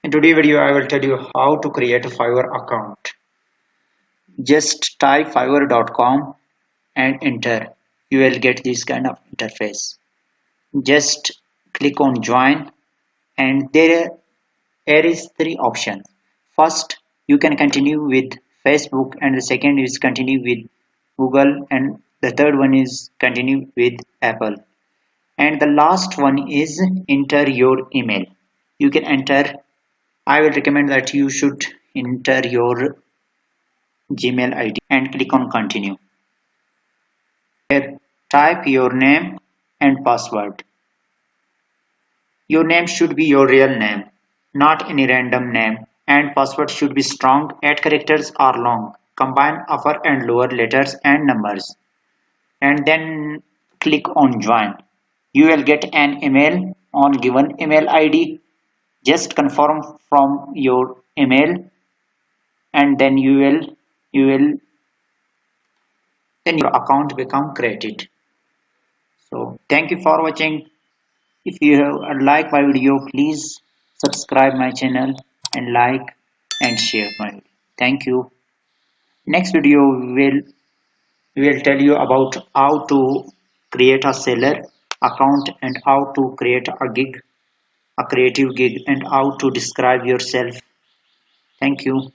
In today's video, I will tell you how to create a Fiverr account. Just type fiverr.com and enter. You will get this kind of interface. Just click on join and there is three options. First, you can continue with Facebook, and the second is continue with Google, and the third one is continue with Apple. And the last one is enter your email. You can enter. I will recommend that you should enter your Gmail ID and click on continue. Here, type your name and password. Your name should be your real name, not any random name, and password should be strong, 8 characters or long. Combine upper and lower letters and numbers, and then click on join. You will get an email on given email ID. Just confirm from your email, and then you will then your account become created. So thank you for watching. If you have liked my video, please subscribe my channel and like and share my video. Thank you. Next video we will tell you about how to create a seller account and how to create a gig, a creative gig, and how to describe yourself. Thank you.